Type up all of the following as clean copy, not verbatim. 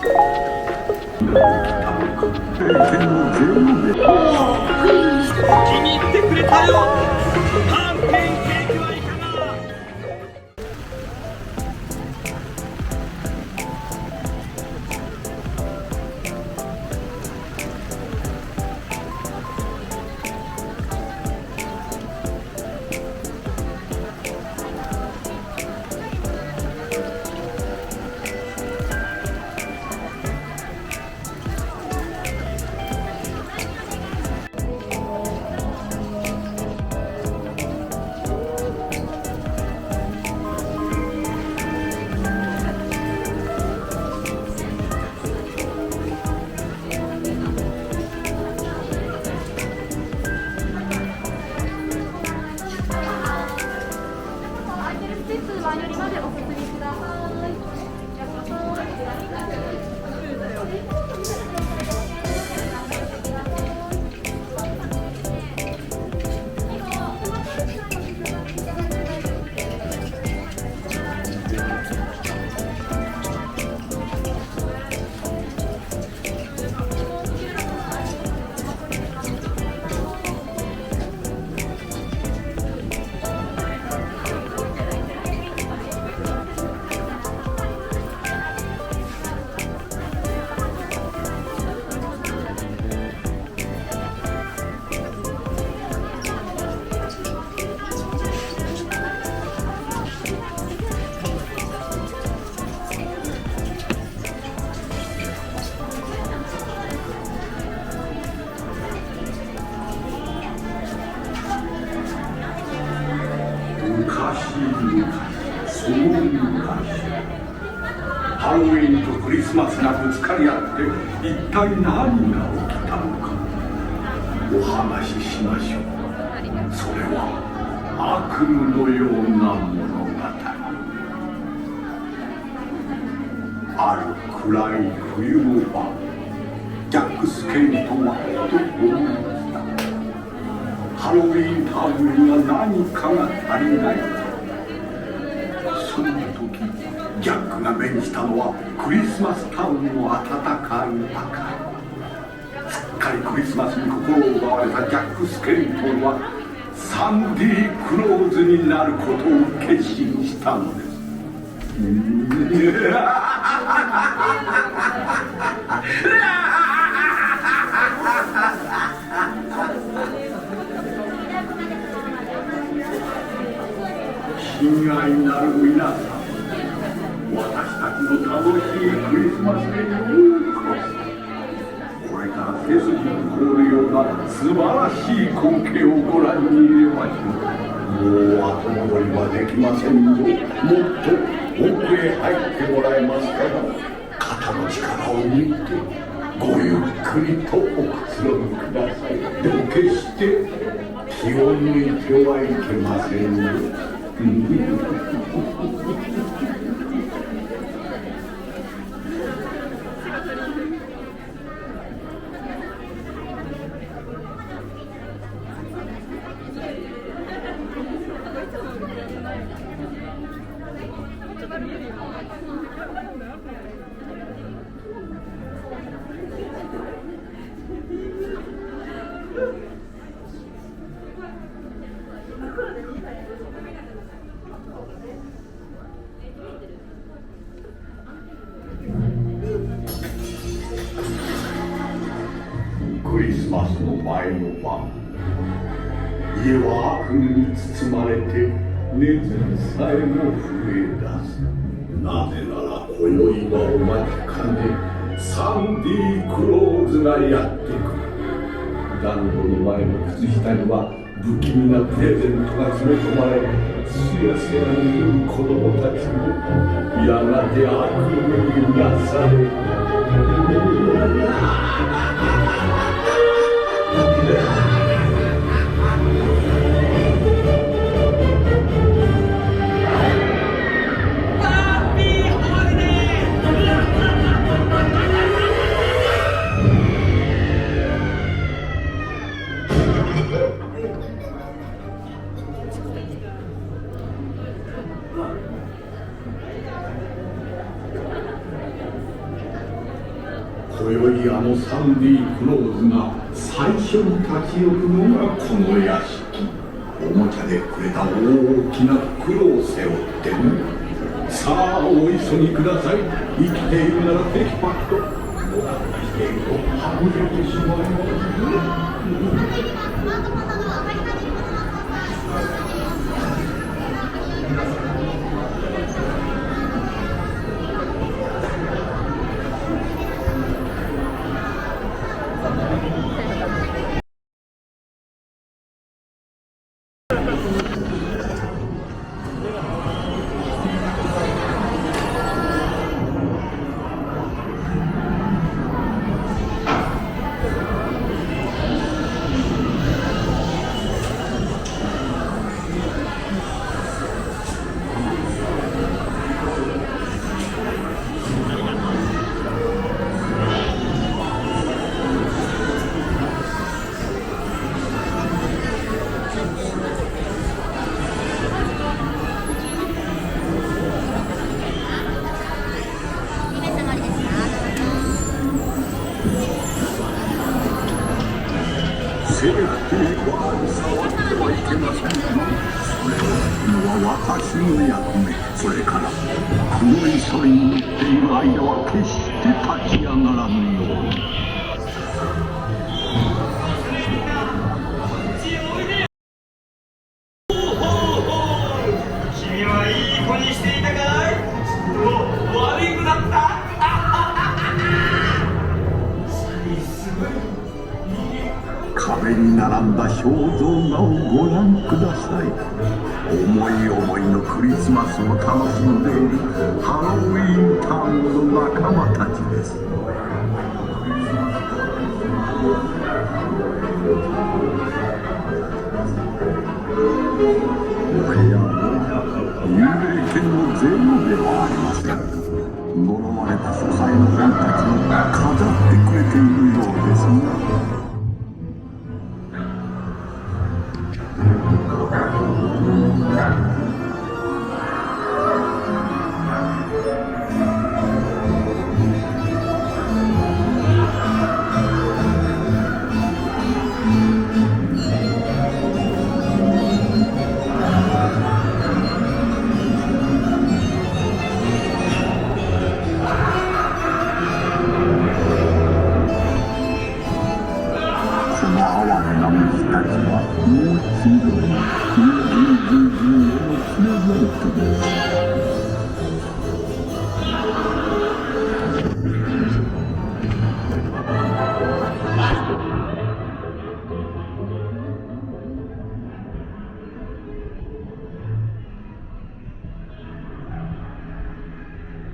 気に入ってくれたよ。パンケーキはいかが。前よりまでお進みください。そういうハロウィンとクリスマスがぶつかり合って一体何が起きたのかお話ししましょう。それは悪夢のような物語。ある暗い冬の晩、ジャック・スケイトはと思いました。ハロウィンタウンには何かが足りない。そんな時ジャックが目にしたのはクリスマスタウンの暖かい明かり。すっかりクリスマスに心を奪われたジャック・スケリトンはサンディ・クローズになることを決心したのです。親愛なる皆さん、私たちの楽しいクリスマスへようこそ。これから背筋が凍るような素晴らしい光景をご覧に入れましょう。もう後戻りはできませんぞ。もっと奥へ入ってもらえますから、肩の力を抜いてごゆっくりとおくつろぎください。でも決して気を抜いてはいけませんよ。クリスマスの前の晩、家は悪夢に包まれてネズミさえも震え出す。なぜなら今宵はお待ちかねサンディ・クローズがやってくる。暖炉の前の靴下には不気味なプレゼントが詰め込まれ、すやすやにいる子供たちもやがて悪夢になされる。今宵あのサンディ・クローズが最初に立ち寄るのがこの屋敷。おもちゃでくれた大きな袋を背負ってね。さあお急ぎください。生きているならテキパキと。もたもたしているとはぐれてしまいせめては触ってはいけません。それをするのは私の役目。それから黒いそれに乗っている間は決して立ち上がらぬように。君はいい子にしていたかい？もう悪い子だった？壁に並んだ肖像画をご覧ください。思い思いのクリスマスを楽しんでいるハロウィンタウンの仲間たちです。おや有名犬のゼロではありません。呪われた書斎の本たちを飾ってくれているようですね。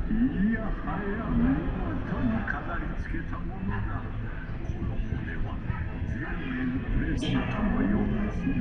いやはや見事に飾り付けたものだ。この骨は全面プレゼントのようですね。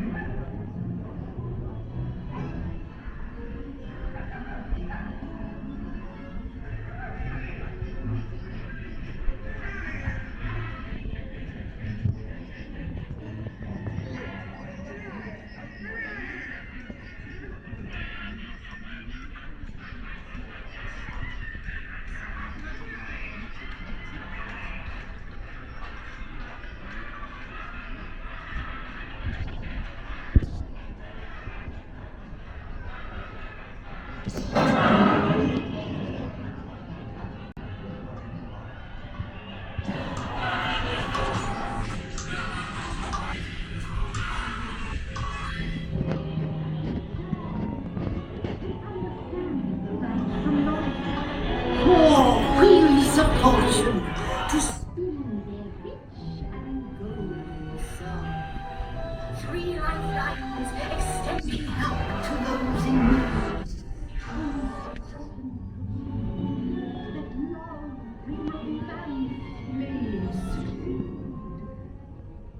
Three lifelines extending out to those in need.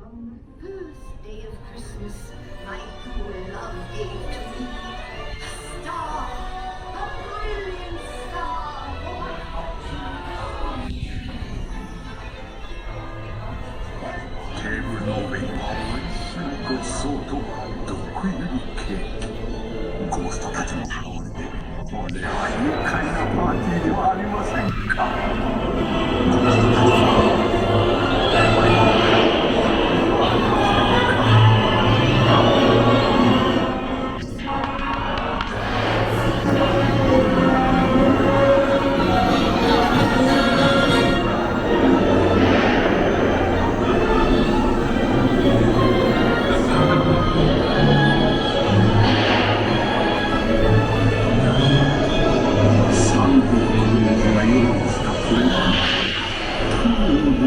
On the first day of Christmas, my true love gave to me a star, a brilliant star for my fortune. テーブルの上には美味しいごちそうと毒入りケーキ。ゴーストたちも現れて、これは愉快なパーティーではありませんか。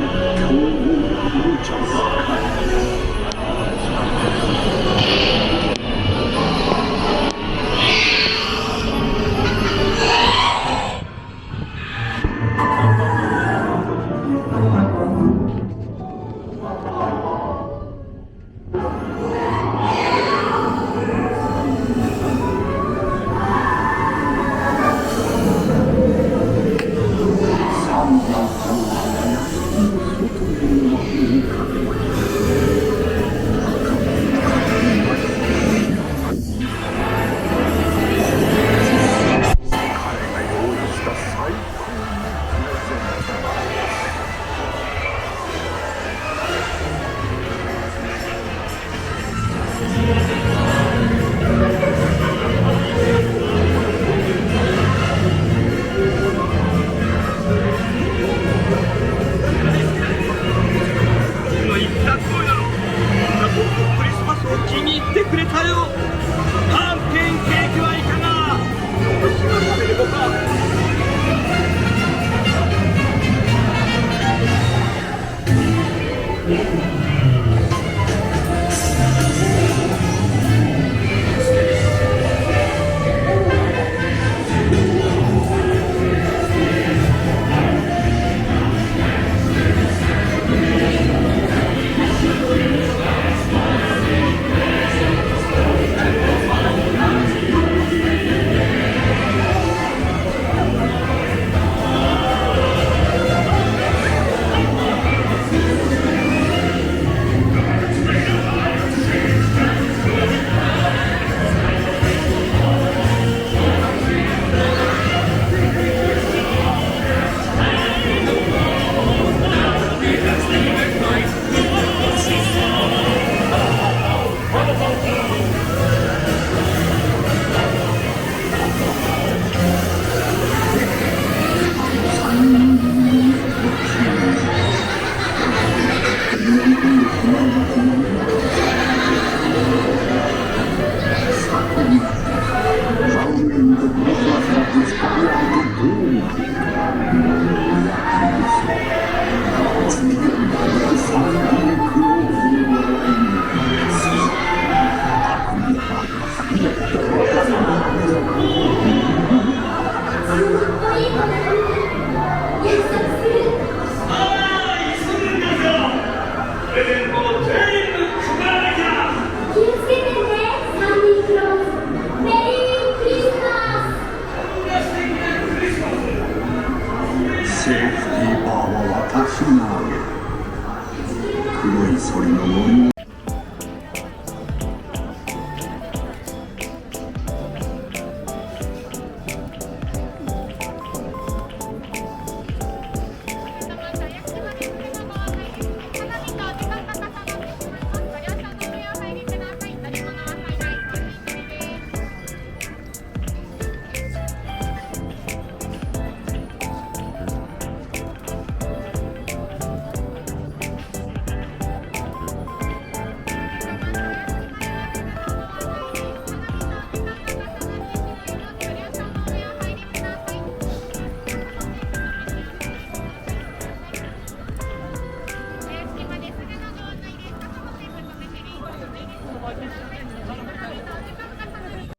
今日も無茶ばかり。の言った通りだろ。クリスマスを気に入ってくれたよ。パンケーキケーキはいかが。私が食べるのか。セーフティーバーは私があげる。黒いソリの乗り物